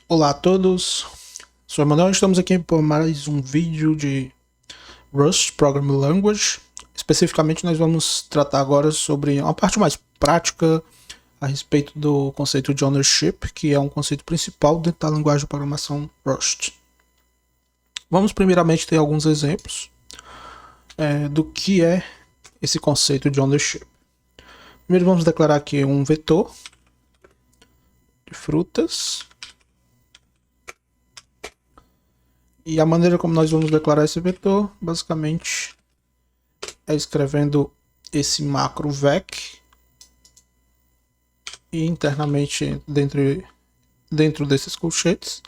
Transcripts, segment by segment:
Olá a todos, sou Emanuel, estamos aqui por mais um vídeo de Rust Programming Language. Especificamente nós vamos tratar agora sobre uma parte mais prática a respeito do conceito de ownership, que é um conceito principal dentro da linguagem de programação Rust. Vamos primeiramente ter alguns exemplos do que é esse conceito de ownership. Primeiro vamos declarar aqui um vetor de frutas. E a maneira como nós vamos declarar esse vetor, basicamente, é escrevendo esse macro vec. E internamente, dentro desses colchetes,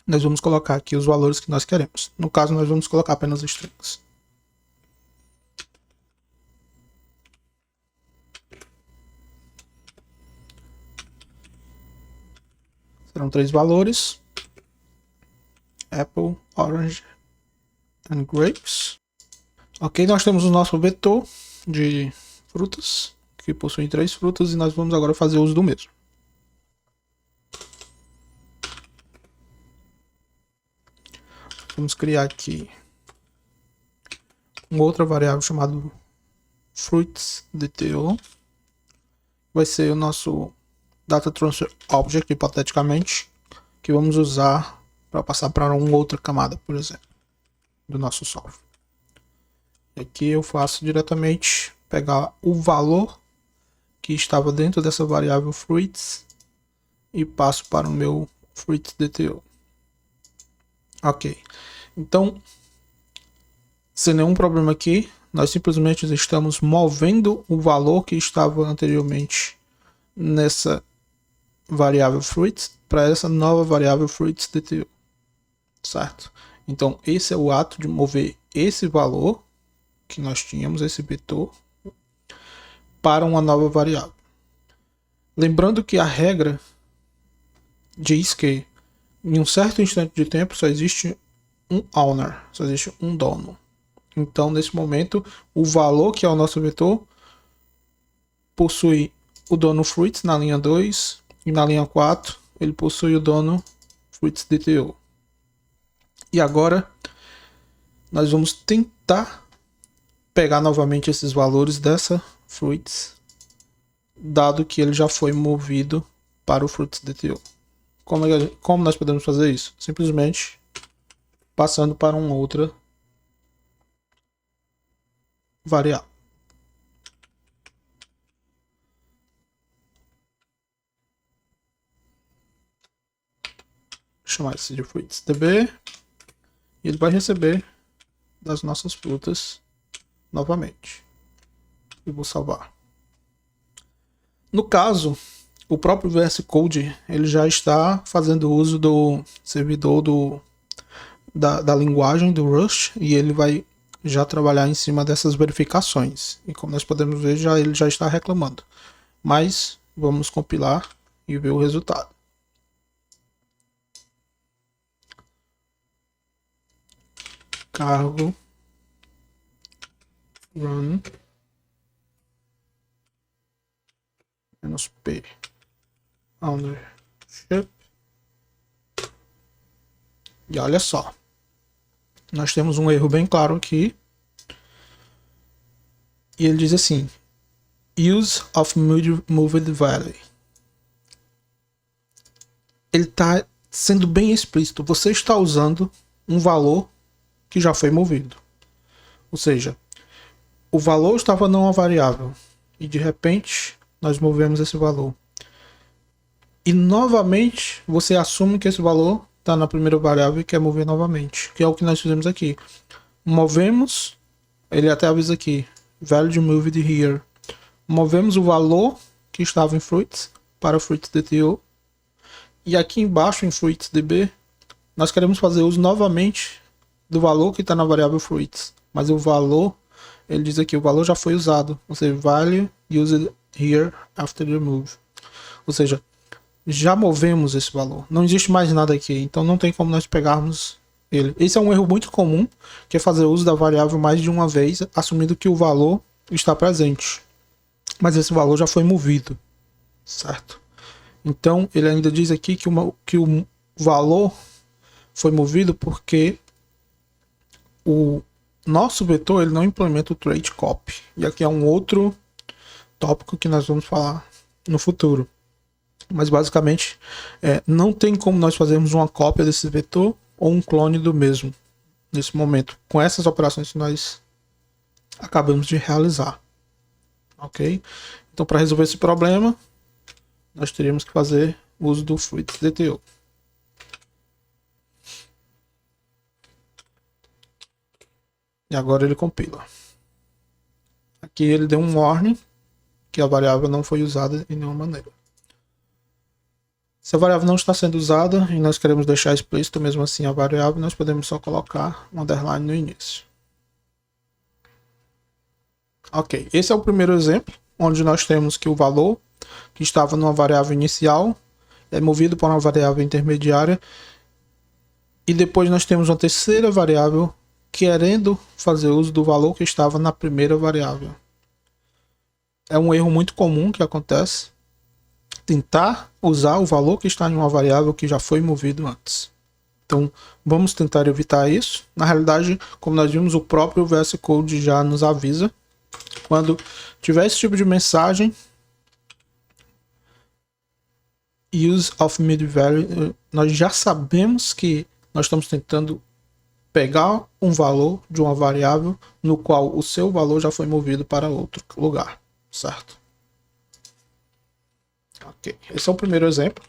nós vamos colocar aqui os valores que nós queremos. No caso, nós vamos colocar apenas strings. Serão 3 valores. Apple, Orange and Grapes. Ok, nós temos o nosso vetor de frutas, que possui 3 frutas, e nós vamos agora fazer uso do mesmo. Vamos criar aqui uma outra variável chamada fruitsDTO. Vai ser o nosso data transfer object, hipoteticamente, que vamos usar para passar para uma outra camada, por exemplo, do nosso software. E aqui eu faço diretamente pegar o valor que estava dentro dessa variável fruits e passo para o meu fruitsDTO. Ok, então, sem nenhum problema aqui, nós simplesmente estamos movendo o valor que estava anteriormente nessa variável fruits para essa nova variável fruitsDTO. Certo? Então esse é o ato de mover esse valor que nós tínhamos, esse vetor, para uma nova variável. Lembrando que a regra diz que em um certo instante de tempo só existe um owner, só existe um dono. Então nesse momento o valor que é o nosso vetor possui o dono fruits na linha 2 e na linha 4 ele possui o dono fruitsDTO. E agora nós vamos tentar pegar novamente esses valores dessa fruits, dado que ele já foi movido para o fruitsDTO. Como nós podemos fazer isso? Simplesmente passando para uma outra variável. Vou chamar esse de fruitsDB. E ele vai receber das nossas frutas novamente. E vou salvar. No caso, o próprio VS Code ele já está fazendo uso do servidor da linguagem do Rust e ele vai já trabalhar em cima dessas verificações. E como nós podemos ver, ele já está reclamando. Mas vamos compilar e ver o resultado. Cargo run -p ownership. E olha só, nós temos um erro bem claro aqui. E ele diz assim: use of moved value. Ele está sendo bem explícito. Você está usando um valor que já foi movido. Ou seja, o valor estava numa variável e de repente nós movemos esse valor. E novamente você assume que esse valor está na primeira variável e quer mover novamente, que é o que nós fizemos aqui. Movemos, ele até avisa aqui, value moved here. Movemos o valor que estava em fruits para fruitsDTO. E aqui embaixo em fruitsDB nós queremos fazer uso novamente do valor que está na variável fruits, mas o valor, ele diz aqui, o valor já foi usado, ou seja, value used here after the move, ou seja, já movemos esse valor, não existe mais nada aqui, então não tem como nós pegarmos ele. Esse é um erro muito comum, que é fazer uso da variável mais de uma vez, assumindo que o valor está presente, mas esse valor já foi movido, certo? Então ele ainda diz aqui que valor foi movido porque o nosso vetor ele não implementa o trait copy. E aqui é um outro tópico que nós vamos falar no futuro. Mas basicamente não tem como nós fazermos uma cópia desse vetor ou um clone do mesmo nesse momento, com essas operações que nós acabamos de realizar. Ok? Então, para resolver esse problema, nós teríamos que fazer uso do fruitDTO. E agora ele compila. Aqui ele deu um warning que a variável não foi usada de nenhuma maneira. Se a variável não está sendo usada e nós queremos deixar explícito mesmo assim a variável, nós podemos só colocar um underline no início. Ok, esse é o primeiro exemplo, onde nós temos que o valor que estava numa variável inicial é movido para uma variável intermediária e depois nós temos uma terceira variável querendo fazer uso do valor que estava na primeira variável. É um erro muito comum que acontece, tentar usar o valor que está em uma variável que já foi movido antes. Então, vamos tentar evitar isso. Na realidade, como nós vimos, o próprio VS Code já nos avisa. Quando tiver esse tipo de mensagem, use of mid value, nós já sabemos que nós estamos tentando pegar um valor de uma variável no qual o seu valor já foi movido para outro lugar, certo? Ok, esse é o primeiro exemplo.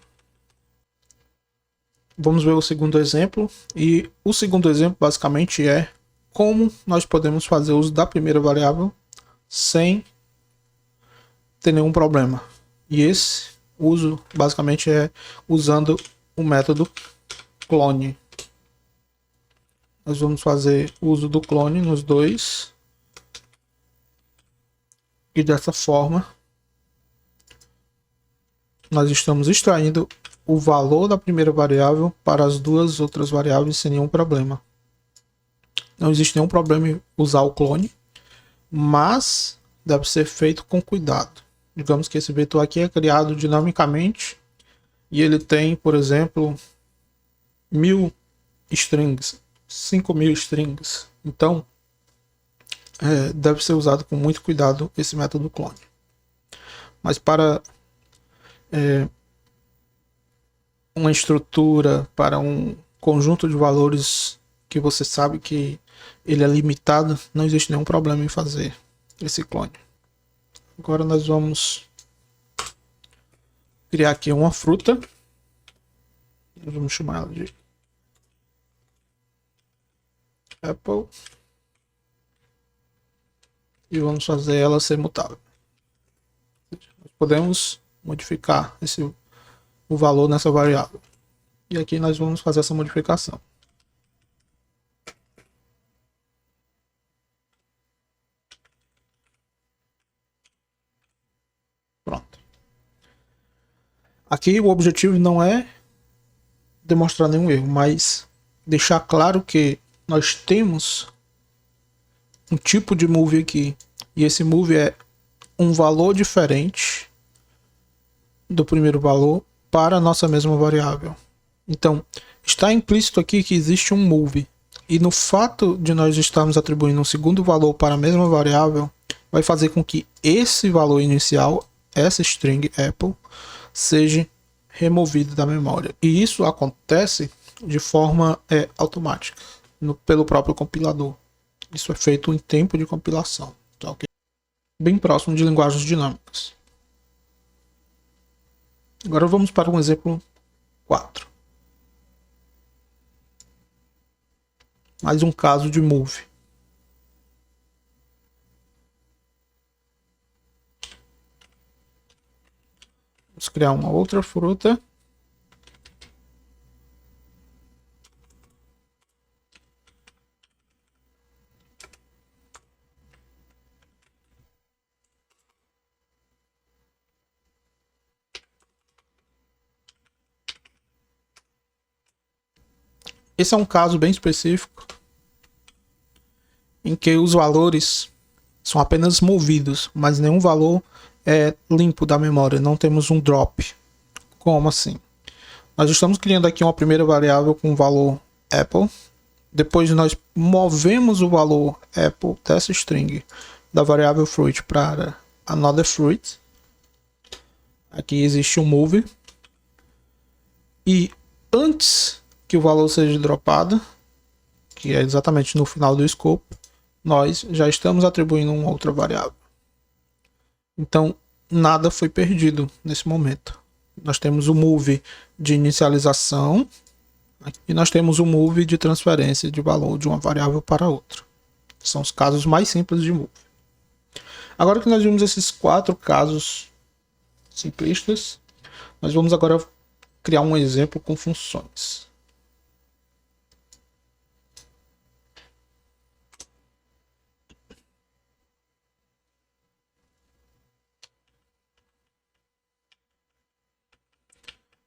Vamos ver o segundo exemplo. E o segundo exemplo basicamente é como nós podemos fazer uso da primeira variável sem ter nenhum problema. E esse uso basicamente é usando o método clone. Nós vamos fazer uso do clone nos dois. E dessa forma nós estamos extraindo o valor da primeira variável para as duas outras variáveis sem nenhum problema. Não existe nenhum problema em usar o clone, mas deve ser feito com cuidado. Digamos que esse vetor aqui é criado dinamicamente e ele tem, por exemplo, 1000 strings, 5000 strings. Então, deve ser usado com muito cuidado esse método clone. Mas para uma estrutura, para um conjunto de valores que você sabe que ele é limitado, não existe nenhum problema em fazer esse clone. Agora nós vamos criar aqui uma fruta. Vamos chamar ela de Apple. E vamos fazer ela ser mutável. Nós podemos modificar o valor nessa variável. E aqui nós vamos fazer essa modificação. Pronto. Aqui o objetivo não é demonstrar nenhum erro, mas deixar claro que nós temos um tipo de move aqui. E esse move é um valor diferente do primeiro valor para a nossa mesma variável. Então, está implícito aqui que existe um move. E no fato de nós estarmos atribuindo um segundo valor para a mesma variável, vai fazer com que esse valor inicial, essa string Apple, seja removido da memória. E isso acontece de forma automática, pelo próprio compilador. Isso é feito em tempo de compilação. Tá, okay? Bem próximo de linguagens dinâmicas. Agora vamos para um exemplo 4. Mais um caso de move. Vamos criar uma outra fruta. Esse é um caso bem específico em que os valores são apenas movidos, mas nenhum valor é limpo da memória. Não temos um drop. Como assim? Nós estamos criando aqui uma primeira variável com o valor Apple. Depois nós movemos o valor Apple dessa string da variável fruit para another fruit. Aqui existe um move. E antes que o valor seja dropado, que é exatamente no final do escopo, nós já estamos atribuindo uma outra variável. Então, nada foi perdido nesse momento. Nós temos o move de inicialização e nós temos o move de transferência de valor de uma variável para outra. São os casos mais simples de move. Agora que nós vimos esses 4 casos simplistas, nós vamos agora criar um exemplo com funções.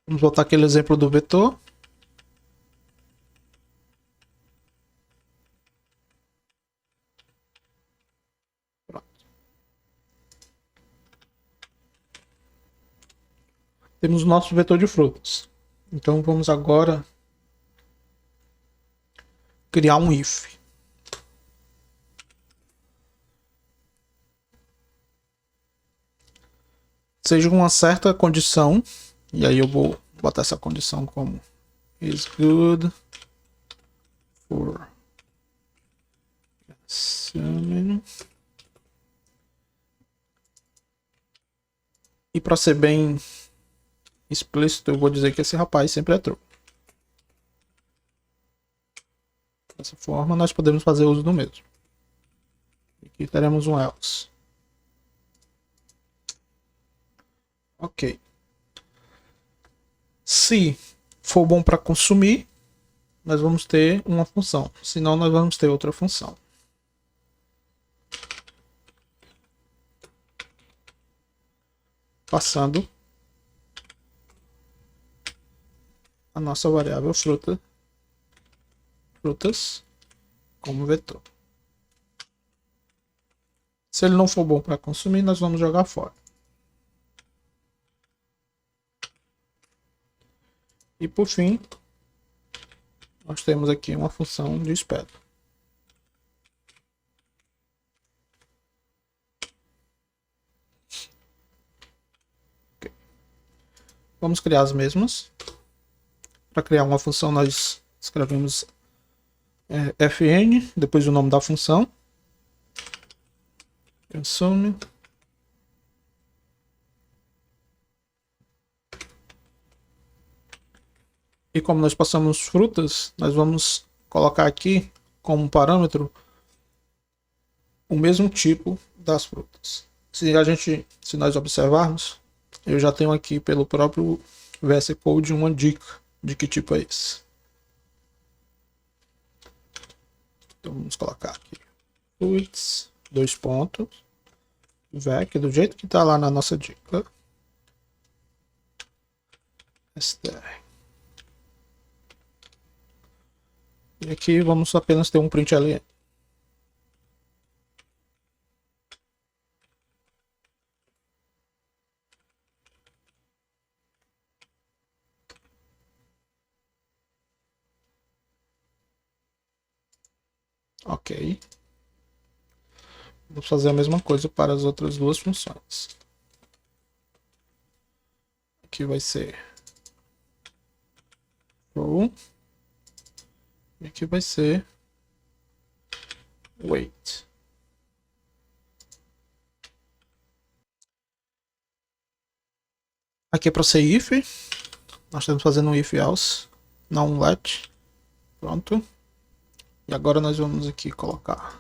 Vamos voltar aquele exemplo do vetor. Pronto. Temos o nosso vetor de frutas. Então vamos agora criar um if. Seja uma certa condição, e aí eu vou botar essa condição como is good for assuming. E para ser bem explícito, eu vou dizer que esse rapaz sempre é true. Dessa forma, nós podemos fazer uso do mesmo. Aqui teremos um else. Ok. Se for bom para consumir, nós vamos ter uma função. Senão, nós vamos ter outra função. Passando a nossa variável frutas como vetor. Se ele não for bom para consumir, nós vamos jogar fora. E por fim, nós temos aqui uma função de espera. Okay. Vamos criar as mesmas. Para criar uma função, nós escrevemos fn, depois o nome da função. Consume. E como nós passamos frutas, nós vamos colocar aqui como parâmetro o mesmo tipo das frutas. Se nós observarmos, eu já tenho aqui pelo próprio VS Code uma dica de que tipo é esse. Então vamos colocar aqui fruits, 2 pontos, vec, do jeito que está lá na nossa dica. str. E aqui vamos apenas ter um print ln. Ok. Vamos fazer a mesma coisa para as outras duas funções. Aqui vai ser row. E aqui vai ser wait. Aqui é para ser if. Nós estamos fazendo um if else, não um let. Pronto. E agora nós vamos aqui colocar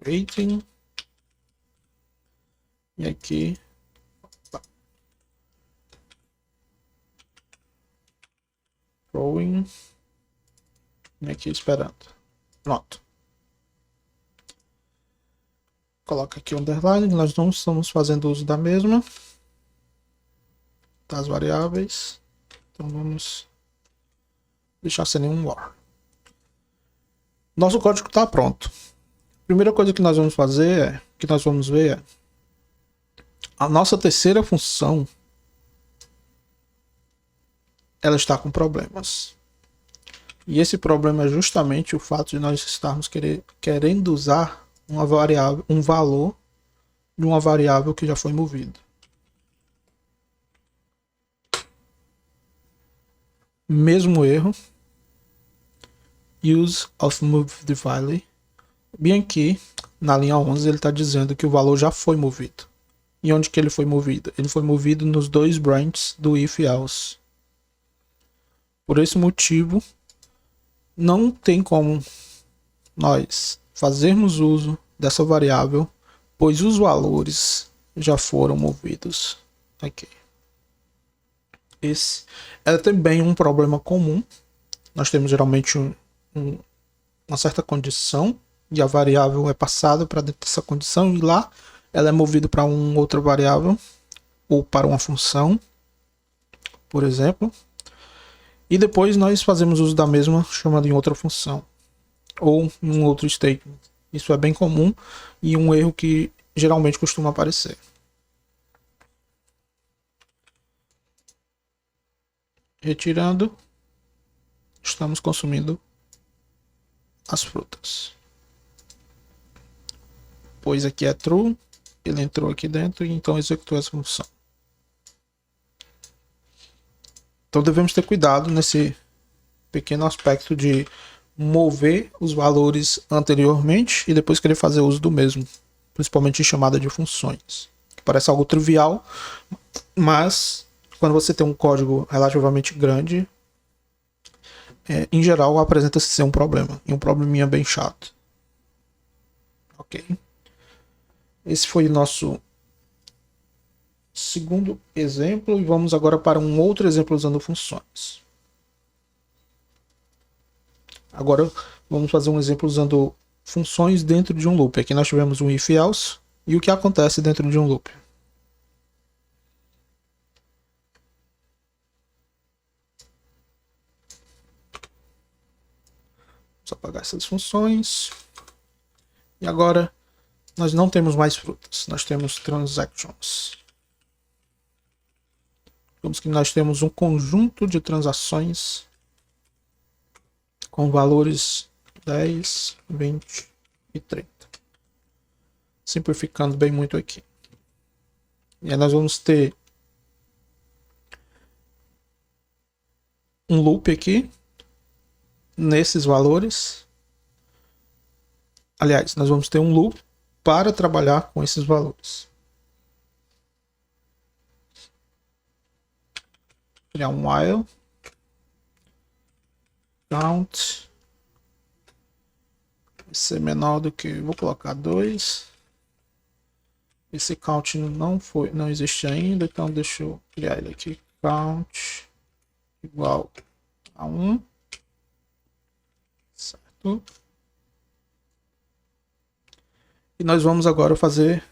waiting. E aqui throwing. E aqui esperando. Pronto. Coloca aqui o underline. Nós não estamos fazendo uso da mesma. Das variáveis. Então vamos deixar sem nenhum war. Nosso código está pronto. A primeira coisa que nós vamos fazer é a nossa terceira função ela está com problemas. E esse problema é justamente o fato de nós estarmos querendo usar uma variável, um valor de uma variável que já foi movida. Mesmo erro. Use of moved value. Bem aqui, na linha 11, ele está dizendo que o valor já foi movido. E onde que ele foi movido? Ele foi movido nos dois branches do if-else. Por esse motivo, não tem como nós fazermos uso dessa variável, pois os valores já foram movidos aqui. Esse é também um problema comum. Nós temos geralmente uma certa condição e a variável é passada para dentro dessa condição e lá ela é movida para uma outra variável ou para uma função, por exemplo. E depois nós fazemos uso da mesma chamando em outra função ou em um outro statement. Isso é bem comum e um erro que geralmente costuma aparecer. Retirando, estamos consumindo as frutas. Pois aqui é true, ele entrou aqui dentro e então executou essa função. Então devemos ter cuidado nesse pequeno aspecto de mover os valores anteriormente e depois querer fazer uso do mesmo, principalmente em chamada de funções, que parece algo trivial, mas quando você tem um código relativamente grande, em geral apresenta-se ser um problema, e um probleminha bem chato. Ok. Esse foi o nosso segundo exemplo e vamos agora para um outro exemplo usando funções. Agora vamos fazer um exemplo usando funções dentro de um loop. Aqui nós tivemos um if-else e o que acontece dentro de um loop. Vamos apagar essas funções. E agora nós não temos mais frutas, nós temos transactions. Digamos que nós temos um conjunto de transações com valores 10, 20 e 30. Simplificando bem muito aqui. E aí nós vamos ter um loop aqui nesses valores. Aliás, nós vamos ter um loop para trabalhar com esses valores. Criar um while count vai ser menor do que, vou colocar 2. Esse count não existe ainda, então deixa eu criar ele aqui, count igual a 1, certo? E nós vamos agora fazer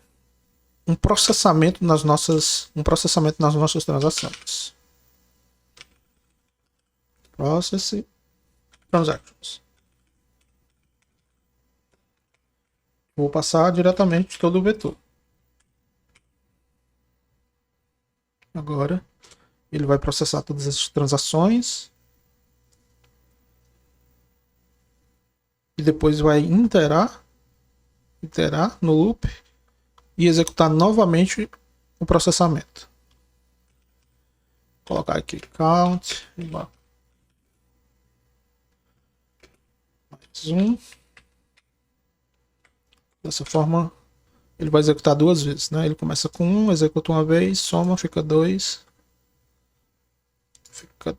um processamento nas nossas transações. Process transactions. Vou passar diretamente todo o vetor. Agora ele vai processar todas essas transações e depois vai iterar no loop e executar novamente o processamento. Vou colocar aqui count igual mais 1. Dessa forma ele vai executar duas vezes, né? Ele começa com 1, executa uma vez, soma, fica 2, fica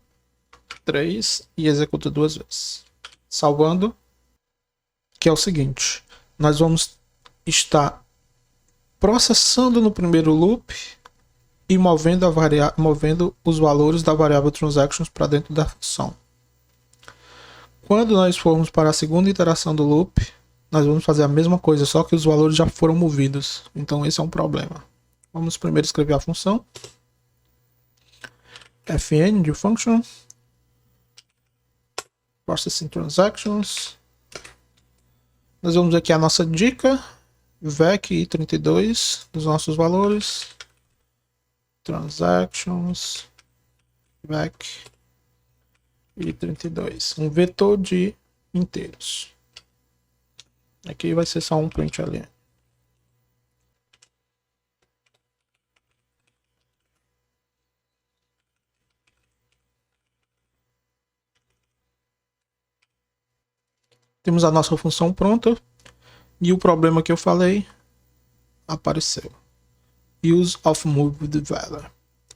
3 e executa duas vezes. Salvando, que é o seguinte, nós vamos estar processando no primeiro loop e movendo os valores da variável transactions para dentro da função. Quando nós formos para a segunda iteração do loop, nós vamos fazer a mesma coisa, só que os valores já foram movidos. Então esse é um problema. Vamos primeiro escrever a função. fn de function. Processing transactions. Nós vamos aqui a nossa dica. vec 32 dos nossos valores. Transactions. vec e 32. Um vetor de inteiros. Aqui vai ser só um print ali. Temos a nossa função pronta. E o problema que eu falei apareceu. Use of moved value.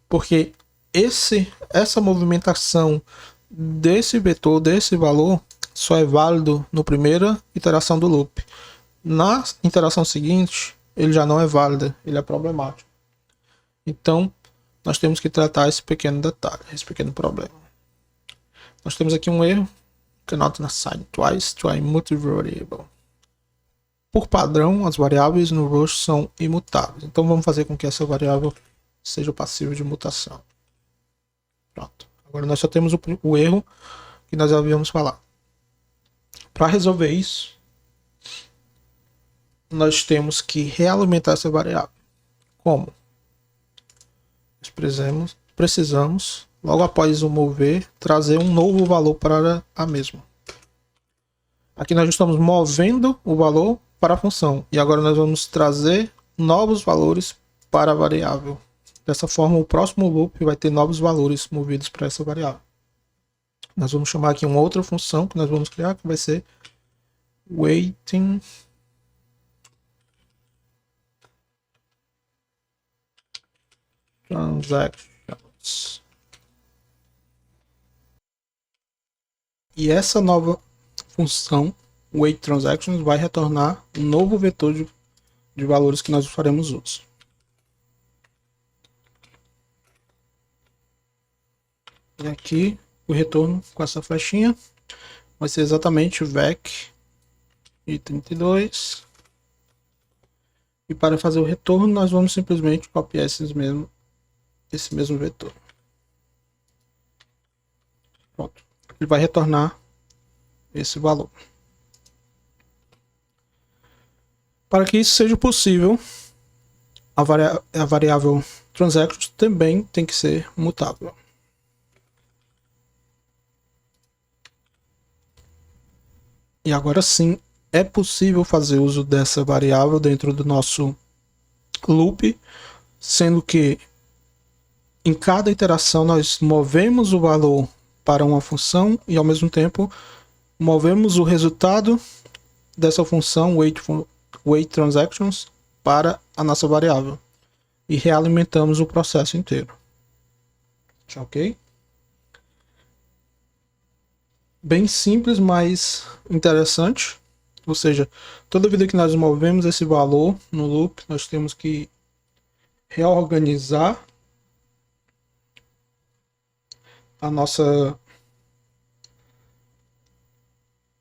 Porque essa movimentação desse vetor, desse valor, só é válido na primeira iteração do loop. Na interação seguinte, ele já não é válido, ele é problemático. Então, nós temos que tratar esse pequeno detalhe, esse pequeno problema. Nós temos aqui um erro, cannot assign twice to a multivariable. Por padrão, as variáveis no roxo são imutáveis. Então, vamos fazer com que essa variável seja passível de mutação. Pronto. Agora nós só temos o erro que nós havíamos falado. Para resolver isso, nós temos que realimentar essa variável. Como? Nós precisamos, logo após o mover, trazer um novo valor para a mesma. Aqui nós estamos movendo o valor para a função. E agora nós vamos trazer novos valores para a variável. Dessa forma, o próximo loop vai ter novos valores movidos para essa variável. Nós vamos chamar aqui uma outra função que nós vamos criar, que vai ser waiting transactions. E essa nova função, wait transactions, vai retornar um novo vetor de valores que nós faremos uso. E aqui o retorno com essa flechinha vai ser exatamente o vec e 32. E para fazer o retorno, nós vamos simplesmente copiar esse mesmo vetor. Pronto. Ele vai retornar esse valor. Para que isso seja possível, a variável transactions também tem que ser mutável. E agora sim, é possível fazer uso dessa variável dentro do nosso loop, sendo que em cada iteração nós movemos o valor para uma função e ao mesmo tempo movemos o resultado dessa função wait transactions para a nossa variável e realimentamos o processo inteiro. Ok? Bem simples, mas interessante. Ou seja, toda vida que nós movemos esse valor no loop, nós temos que reorganizar o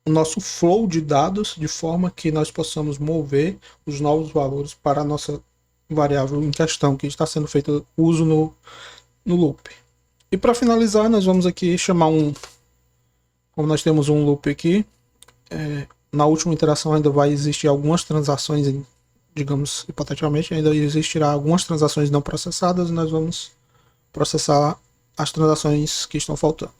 nosso flow de dados de forma que nós possamos mover os novos valores para a nossa variável em questão que está sendo feito uso no loop. E para finalizar, nós vamos aqui chamar como nós temos um loop aqui, na última interação ainda vai existir algumas transações, digamos, hipoteticamente, ainda existirá algumas transações não processadas e nós vamos processar as transações que estão faltando.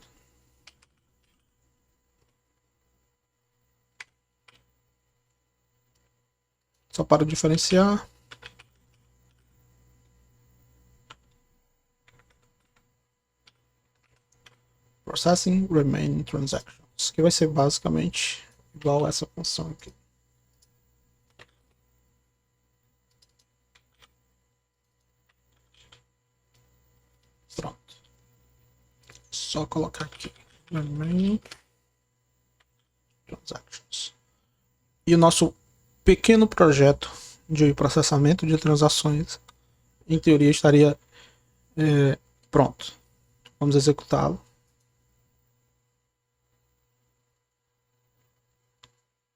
Só para diferenciar. Processing remaining transactions, que vai ser basicamente igual a essa função aqui. Pronto. Só colocar aqui remaining transactions. E o nosso pequeno projeto de processamento de transações, em teoria, estaria pronto. Vamos executá-lo.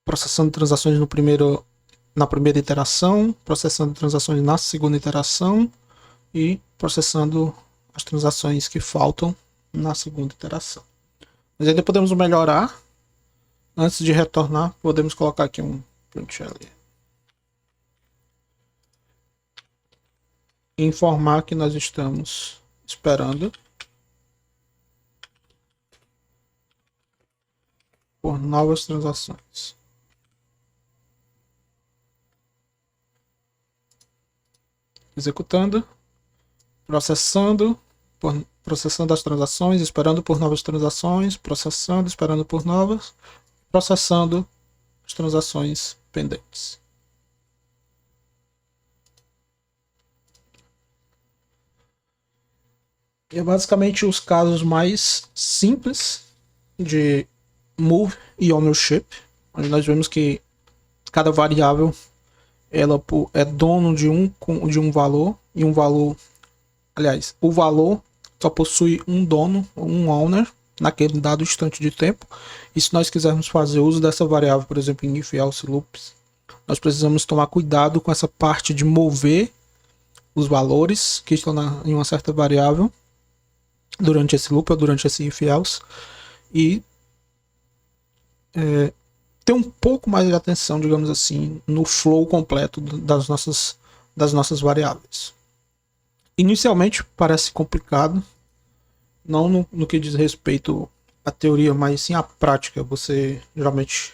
Processando transações na primeira iteração, processando transações na segunda iteração e processando as transações que faltam na segunda iteração. Mas ainda podemos melhorar. Antes de retornar, podemos colocar aqui um print ali. Informar que nós estamos esperando por novas transações. Executando, processando as transações, esperando por novas transações, processando, esperando por novas, processando as transações pendentes. E é basicamente os casos mais simples de move e ownership, onde nós vemos que cada variável ela é dono de um valor, e um valor, aliás, o valor só possui um dono, um owner, naquele dado instante de tempo. E se nós quisermos fazer uso dessa variável, por exemplo, em if, else, loops, nós precisamos tomar cuidado com essa parte de mover os valores que estão em uma certa variável durante esse loop ou durante esse if, else, e ter um pouco mais de atenção, digamos assim, no flow completo das nossas variáveis. Inicialmente parece complicado, não no que diz respeito à teoria, mas sim à prática. Você geralmente,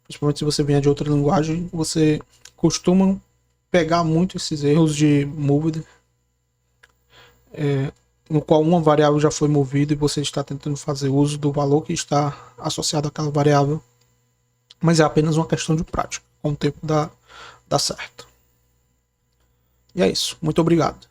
principalmente se você vier de outra linguagem, você costuma pegar muito esses erros de moved, no qual uma variável já foi movida e você está tentando fazer uso do valor que está associado àquela variável. Mas é apenas uma questão de prática. Com o tempo dá certo. E é isso. Muito obrigado.